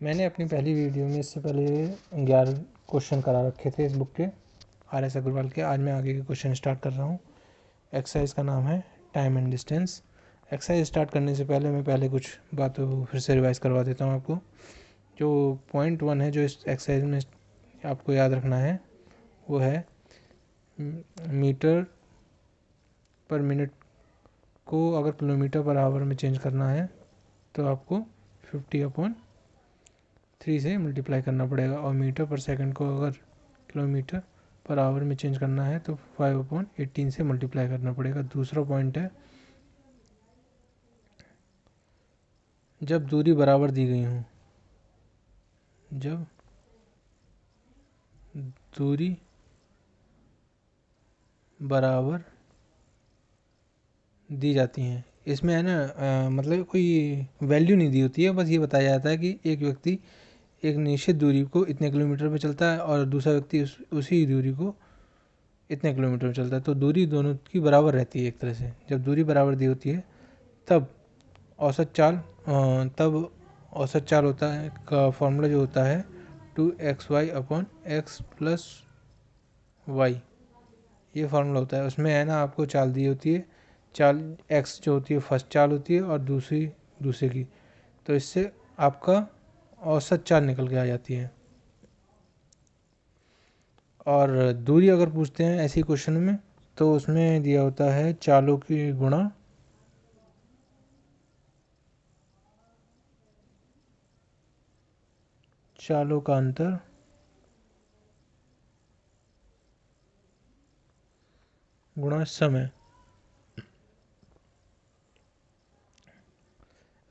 मैंने अपनी पहली वीडियो में इससे पहले 11 क्वेश्चन करा रखे थे इस बुक के, RS अग्रवाल के। आज मैं आगे के क्वेश्चन स्टार्ट कर रहा हूँ। एक्सरसाइज का नाम है time and distance. Exercise start करने से पहले मैं कुछ बातों को फिर से रिवाइज करवा देता हूँ आपको। जो पॉइंट 1 है जो इस एक्सरसाइज में आपको याद रखना है वो है मीटर पर मिनट को अगर किलोमीटर पर आवर में चेंज करना है तो आपको 50/3 से मल्टीप्लाई करना पड़ेगा, और मीटर पर सेकंड को अगर किलोमीटर पर आवर में चेंज करना है तो 5/18 से मल्टीप्लाई करना पड़ेगा। दूसरा पॉइंट है जब दूरी बराबर दी गई हो, जब दूरी बराबर दी जाती हैं, इसमें है ना मतलब कोई वैल्यू नहीं दी होती है, बस ये बताया जाता है कि एक व्यक्ति एक निश्चित दूरी को इतने किलोमीटर पे चलता है और दूसरा व्यक्ति उसी दूरी को इतने किलोमीटर पे चलता है, तो दूरी दोनों की बराबर रहती है एक तरह से। जब दूरी बराबर दी होती है तब औसत चाल होता है का फॉर्मूला जो होता है 2xy/x+y, ये फार्मूला होता है। उसमें है ना आपको चाल दी होती है, चाल x जो होती है फर्स्ट चाल होती है और दूसरे की, तो इससे आपका औसत चाल निकल के आ जाती है। और दूरी अगर पूछते हैं ऐसी क्वेश्चन में तो उसमें दिया होता है चालों की गुणा चालों का अंतर गुणा समय।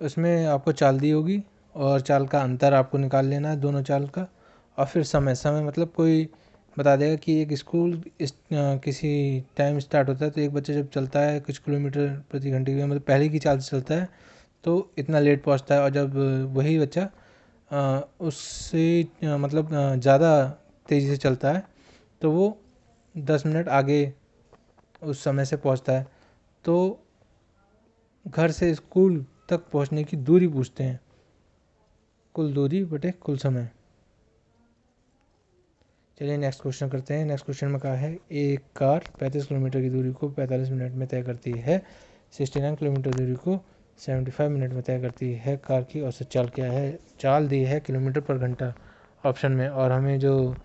उसमें आपको चाल दी होगी और चाल का अंतर आपको निकाल लेना है दोनों चाल का, और फिर समय मतलब कोई बता देगा कि एक स्कूल किसी टाइम स्टार्ट होता है तो एक बच्चा जब चलता है कुछ किलोमीटर प्रति घंटे की मतलब पहले की चाल से चलता है तो इतना लेट पहुंचता है, और जब वही बच्चा उससे मतलब ज़्यादा तेज़ी से चलता है तो वो 10 मिनट आगे उस समय से पहुंचता है। तो घर से स्कूल तक पहुंचने की दूरी पूछते हैं, कुल दूरी बटे कुल समय। चलिए नेक्स्ट क्वेश्चन करते हैं। नेक्स्ट क्वेश्चन में कहा है एक कार 35 किलोमीटर की दूरी को 45 मिनट में तय करती है, 69 किलोमीटर दूरी को 75 मिनट में तय करती है। कार की औसत चाल क्या है? चाल दी है किलोमीटर पर घंटा ऑप्शन में, और हमें जो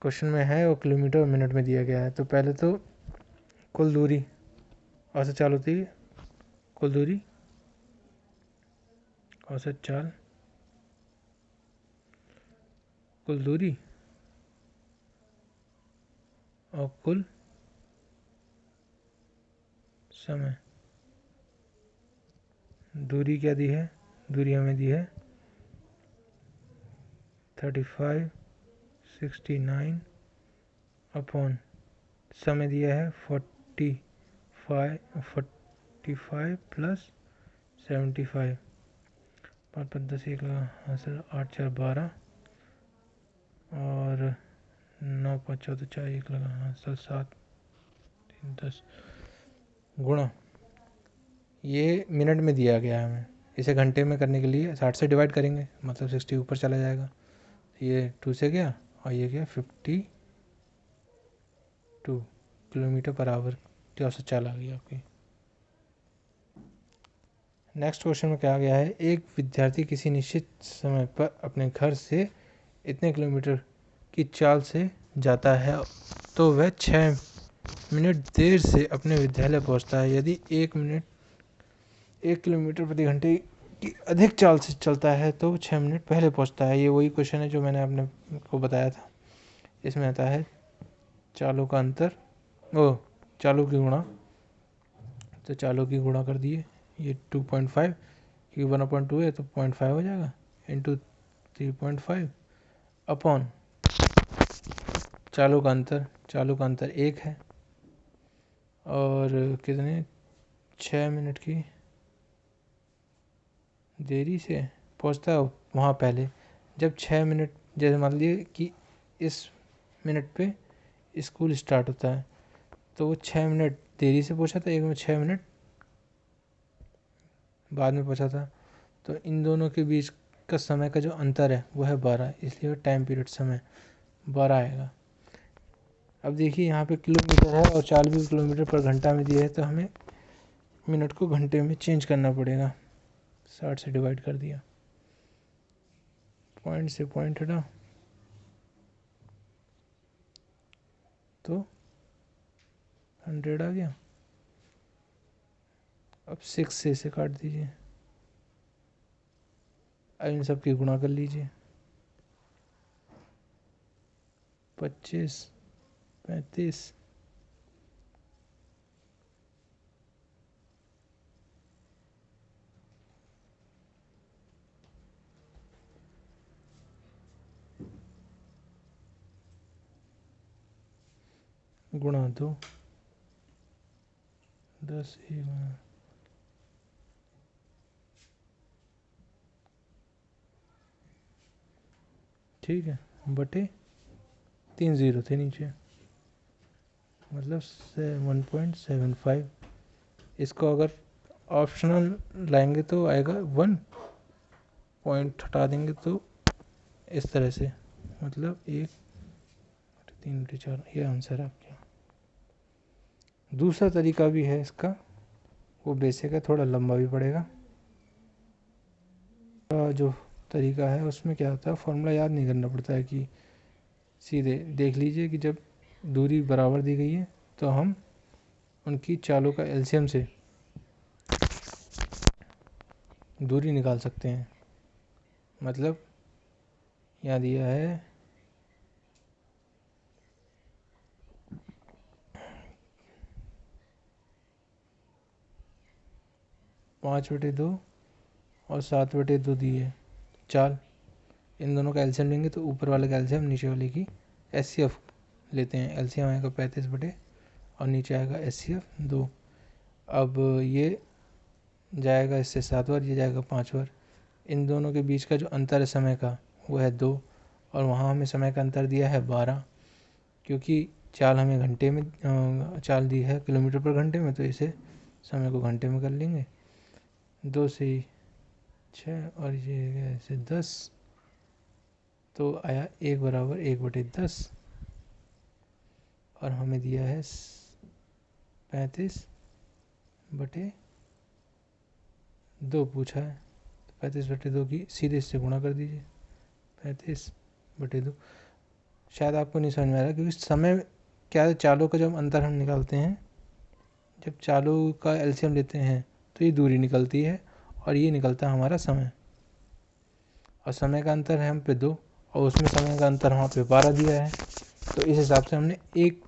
क्वेश्चन में है वो किलोमीटर मिनट में दिया गया है। तो पहले तो कुल दूरी औसत चाल होती है, कुल दूरी औसत चाल, कुल दूरी और कुल समय। दूरी क्या दी है? दूरी हमें दी है 35, 69 अपॉन समय दिया है 45 प्लस 75, 5 5 10 1 लगा हासिल 8 4 12 और 9 5 14 4 1 लगा हासिल 7 3 10 गुणा, ये मिनट में दिया गया है हमें। इसे घंटे में करने के लिए 60 से डिवाइड करेंगे मतलब 60 ऊपर चला जाएगा, ये 2 से गया और ये गया 52 किलोमीटर पर आवर की औसत चाल आ गई आपकी। नेक्स्ट क्वेश्चन में क्या गया है, एक विद्यार्थी किसी निश्चित समय पर अपने घर से इतने किलोमीटर की चाल से जाता है तो वह 6 मिनट देर से अपने विद्यालय पहुंचता है। यदि 1 किलोमीटर प्रति घंटे की अधिक चाल से चलता है तो 6 मिनट पहले पहुंचता है। ये वही क्वेश्चन है जो मैंने आपने को बताया था। इसमें आता है चालों का अंतर, चालों की गुणा, तो चालों की गुणा कर दिए, ये 2.5 क्योंकि 1/2 है तो 0.5 हो जाएगा इंटू 3.5 अपॉन चालों का अंतर 1 है और कितने 6 मिनट की देरी से पहुंचता है वहाँ पहले। जब 6 मिनट, जैसे मान लीजिए कि इस मिनट पे स्कूल स्टार्ट होता है तो वो 6 मिनट देरी से पहुंचा था, एक में 6 मिनट बाद में पहुंचा था, तो इन दोनों के बीच का समय का जो अंतर है वो है 12, इसलिए टाइम पीरियड समय 12 आएगा। अब देखिए यहाँ पे किलोमीटर है और चाल भी किलोमीटर पर घंटा में दिया है, तो हमें मिनट को घंटे में चेंज करना पड़ेगा। 60 से डिवाइड कर दिया, पॉइंट से पॉइंट हटा तो 100 आ गया। अब 6 से इसे काट दीजिए, अब इन सब की गुणा कर लीजिए। 25, 35, गुणा 2, 10 ही गुणा, ठीक है, बटे 3 जीरो थे नीचे, मतलब 1.75। इसको अगर ऑप्शनल लाएंगे तो आएगा 1 पॉइंट, हटा देंगे तो इस तरह से, मतलब 1/3/4, ये आंसर है आपका। दूसरा तरीका भी है इसका, वो बेसिक है, थोड़ा लंबा भी पड़ेगा। जो तरीका है उसमें क्या होता है, फॉर्मूला याद नहीं करना पड़ता है कि सीधे देख लीजिए कि जब दूरी बराबर दी गई है तो हम उनकी चालों का एलसीएम से दूरी निकाल सकते हैं। मतलब यहाँ दिया है 5/2 और 7/2 दी है चाल। इन दोनों का एलसीएम लेंगे तो ऊपर वाले का एलसीएम, नीचे वाले की एचसीएफ लेते हैं। एलसीएम आएगा 35 और नीचे आएगा एचसीएफ 2। अब ये जाएगा इससे 7 बार, ये जाएगा 5 बार। इन दोनों के बीच का जो अंतर है समय का वो है 2, और वहाँ हमें समय का अंतर दिया है 12। क्योंकि चाल हमें घंटे में चाल दी है किलोमीटर पर घंटे में, तो इसे समय को घंटे में कर लेंगे। 2 से 6 और ये गया ऐसे 10, तो आया 1 बराबर 1/10, और हमें दिया है 35/2 पूछा है। तो 35/2 की सीधे इससे गुणा कर दीजिए, 35/2। शायद आपको नहीं समझ में आ रहा, क्योंकि समय क्या है, चालों का जब अंतर हम निकालते हैं, जब चालों का एलसीएम लेते हैं तो ये दूरी निकलती है और ये निकलता है हमारा समय, और समय का अंतर है हम पे 2 और उसमें समय का अंतर वहाँ पे 12 दिया है, तो इस हिसाब से हमने 1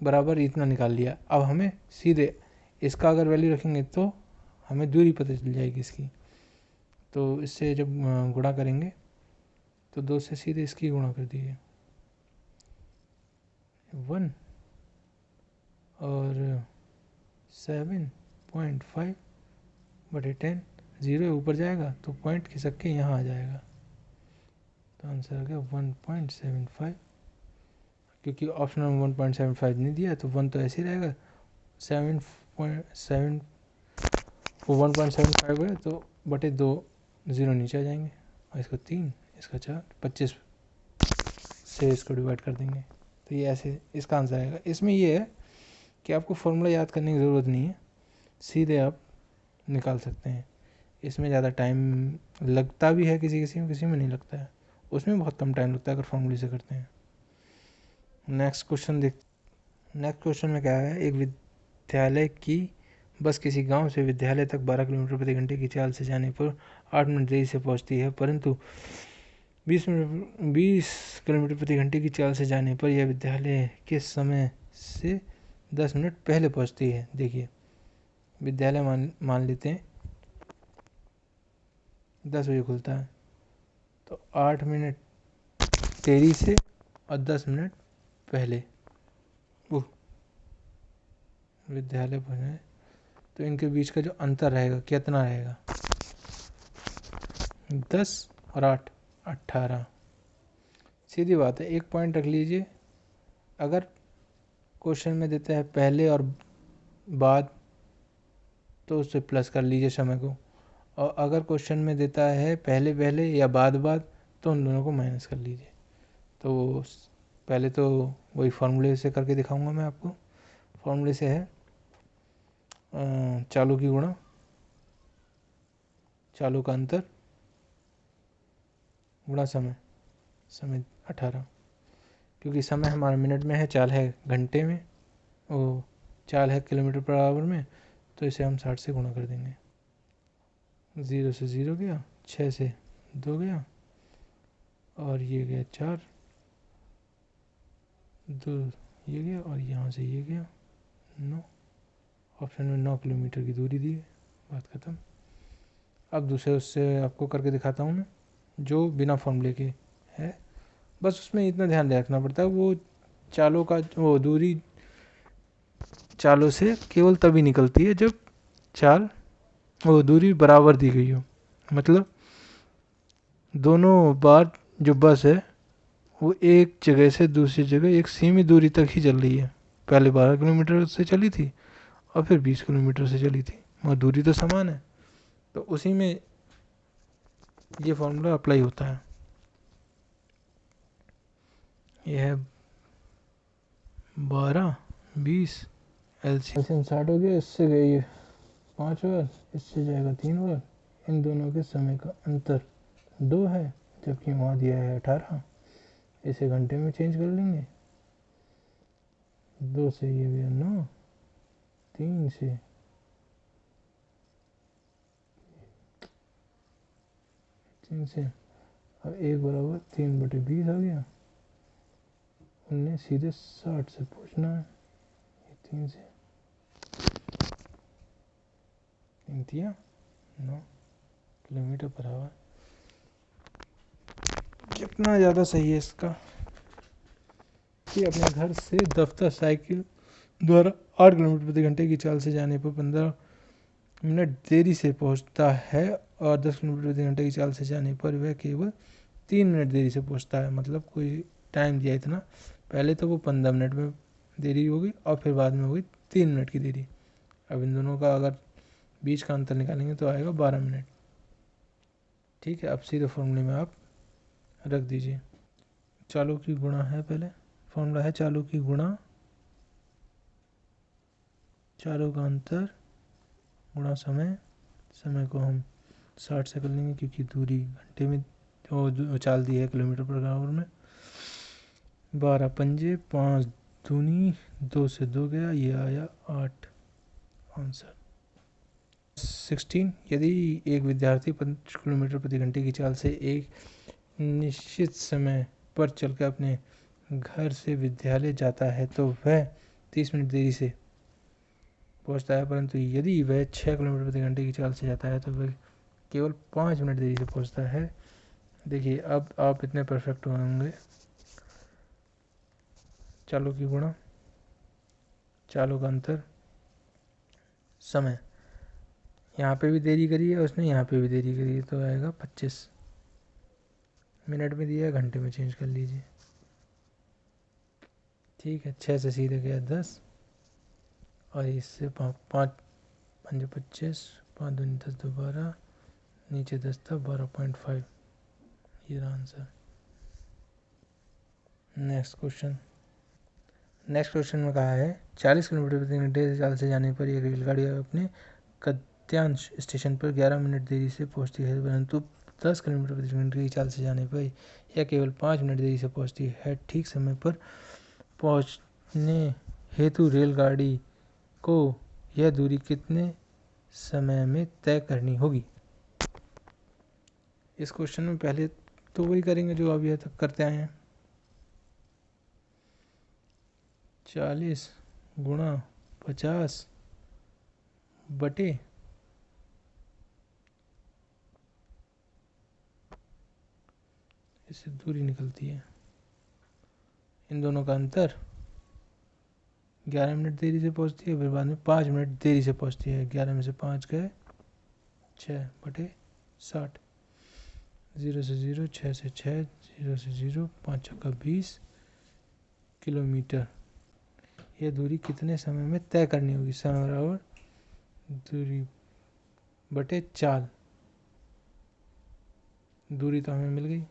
बराबर इतना निकाल लिया। अब हमें सीधे इसका अगर वैल्यू रखेंगे तो हमें दूरी पता चल जाएगी इसकी। तो इससे जब गुणा करेंगे तो 2 से सीधे इसकी गुणा कर दीजिए, 1 और 7.5/10, 0 ऊपर जाएगा तो पॉइंट खिसक के यहाँ आ जाएगा, तो आंसर आ गया 1.75। क्योंकि ऑप्शन में 1.75 नहीं दिया तो 1 तो ऐसे ही रहेगा, 7.7 1.75 है तो बटे 2 0 नीचे आ जाएंगे, और इसका 3, इसका 4, 25 से इसको डिवाइड कर देंगे, तो ये ऐसे इसका आंसर आएगा। इसमें ये है कि आपको फॉर्मूला याद करने की ज़रूरत नहीं है, सीधे आप निकाल सकते हैं। इसमें ज़्यादा टाइम लगता भी है, किसी में नहीं लगता है, उसमें बहुत कम टाइम लगता है अगर फॉर्मूले से करते हैं। नेक्स्ट क्वेश्चन में क्या है, एक विद्यालय की बस किसी गांव से विद्यालय तक 12 किलोमीटर प्रति घंटे की चाल से जाने पर 8 मिनट देरी से पहुंचती है, परंतु 20 किलोमीटर प्रति घंटे की चाल से जाने पर यह विद्यालय के समय से 10 मिनट पहले पहुंचती है। देखिए विद्यालय मान लेते हैं 10 बजे खुलता है, तो 8 मिनट देरी से और 10 मिनट पहले वो विद्यालय पहुँचे, तो इनके बीच का जो अंतर रहेगा कितना रहेगा, 10 और 8 18। सीधी बात है, एक पॉइंट रख लीजिए, अगर क्वेश्चन में देता है पहले और बाद तो उससे प्लस कर लीजिए समय को, और अगर क्वेश्चन में देता है पहले पहले या बाद बाद तो उन दोनों को माइनस कर लीजिए। तो पहले तो वही फार्मूले से करके दिखाऊंगा मैं आपको। फार्मूले से है चालू की गुणा चालू का अंतर गुणा समय, समय 18, क्योंकि समय हमारा मिनट में है, चाल है घंटे में, वो चाल है किलोमीटर पर आवर में, तो इसे हम 60 से गुणा कर देंगे। 0 से 0 गया, 6 से 2 गया, और ये गया 4, 2 ये गया, और यहाँ से ये गया 9। ऑप्शन में 9 किलोमीटर की दूरी दी है, बात ख़त्म। अब दूसरे उससे आपको करके दिखाता हूँ मैं, जो बिना फॉर्मूले के है। बस उसमें इतना ध्यान रखना पड़ता है, वो चालों का वो दूरी चालों से केवल तभी निकलती है जब चाल वो दूरी बराबर दी गई हो। मतलब दोनों बार जो बस है वो एक जगह से दूसरी जगह एक सीमित दूरी तक ही चल रही है। पहले 12 किलोमीटर से चली थी और फिर 20 किलोमीटर से चली थी, और दूरी तो समान है, तो उसी में ये फॉर्मूला अप्लाई होता है। ये है 12 20 एलसीएम 60 हो गया, इससे गई है 5 बार, इससे जाएगा 3 बार। इन दोनों के समय का अंतर 2 है, जबकि वहाँ दिया है 18। इसे घंटे में चेंज कर लेंगे। 2 से ये गया 9, 3 से और 1 बराबर 3/20 आ गया। उन्हें सीधे 60 से पूछना है। ये 3 से 9 किलोमीटर पर आवर। कितना ज़्यादा सही है इसका कि अपने घर से दफ्तर साइकिल द्वारा 8 किलोमीटर प्रति घंटे की चाल से जाने पर 15 मिनट देरी से पहुंचता है, और 10 किलोमीटर प्रति घंटे की चाल से जाने पर वह केवल 3 मिनट देरी से पहुंचता है। मतलब कोई टाइम दिया इतना, पहले तो वो 15 मिनट में देरी होगी और फिर बाद में होगी 3 मिनट की देरी। अब इन दोनों का अगर बीच का अंतर निकालेंगे तो आएगा 12 मिनट। ठीक है, अब सीधे फॉर्मूले में आप रख दीजिए। चालों की गुणा है, पहले फॉर्मूला है चालों की गुणा चालों का अंतर गुणा समय। समय को हम 60 से कर लेंगे क्योंकि दूरी घंटे में जो चाल दी है किलोमीटर पर आवर में। 12 पंजे 5 दूनी, 2 से 2 गया, ये आया 8 आंसर। 16, यदि एक विद्यार्थी 5 किलोमीटर प्रति घंटे की चाल से एक निश्चित समय पर चलकर अपने घर से विद्यालय जाता है तो वह 30 मिनट देरी से पहुंचता है, परंतु यदि वह 6 किलोमीटर प्रति घंटे की चाल से जाता है तो वह केवल 5 मिनट देरी से पहुंचता है। देखिए अब आप इतने परफेक्ट होंगे। चालों की गुणा चालों का अंतर समय, यहाँ पे भी देरी करी है उसने, यहाँ पे भी देरी करी है, तो आएगा 25। मिनट में दिया है, घंटे में चेंज कर लीजिए। ठीक है, 6 से सीधे गया 10, और इससे 5 5 25, 5 दूनी 10 2 12, नीचे 10 था 12.5, ये रहा आंसर। नेक्स्ट क्वेश्चन में कहा है 40 किलोमीटर प्रति घंटे की चाल से जाने पर एक रेलगाड़ी अपने गंतव्य स्टेशन पर 11 मिनट देरी से पहुंचती है, परंतु 10 किलोमीटर प्रति घंटे की चाल से जाने पर यह केवल 5 मिनट देरी से पहुंचती है। ठीक समय पर पहुंचने हेतु रेलगाड़ी को यह दूरी कितने समय में तय करनी होगी। इस क्वेश्चन में पहले तो वही करेंगे जो अभी तक करते आए हैं। 40 गुणा 50 बटे इससे दूरी निकलती है, इन दोनों का अंतर 11 मिनट देरी से पहुंचती है, फिर बाद में 5 मिनट देरी से पहुंचती है। 11 में से 5 गए 6 बटे 60। 0 से 0, 6 से 6, 0 से 0, 5 चक्का 20 किलोमीटर। यह दूरी कितने समय में तय करनी होगी। समय बराबर दूरी बटे चाल। दूरी तो हमें मिल गई।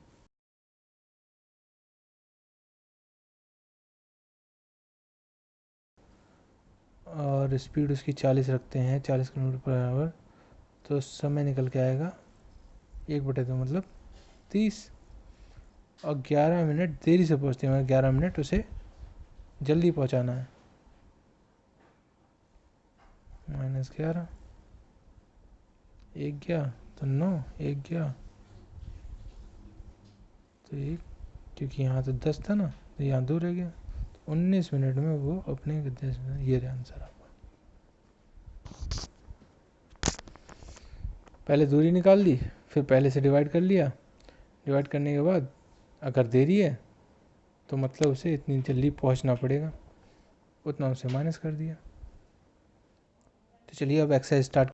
और स्पीड उसकी 40 रखते हैं, 40 किलोमीटर पर आवर, तो समय निकल के आएगा 1/2 मतलब 30। और 11 मिनट देरी से पहुँचती है, मतलब 11 मिनट उसे जल्दी पहुँचाना है। -11, 1 गया तो 9, 1 गया तो 1, क्योंकि यहाँ तो 10 था ना, तो यहाँ 2 रह गया, तो 19 मिनट में वो अपने देश में। ये रहा आंसर आपका। पहले दूरी निकाल दी, फिर पहले से डिवाइड कर लिया, डिवाइड करने के बाद अगर देरी है तो मतलब उसे इतनी जल्दी पहुंचना पड़ेगा, उतना उसे माइनस कर दिया। तो चलिए अब एक्सरसाइज स्टार्ट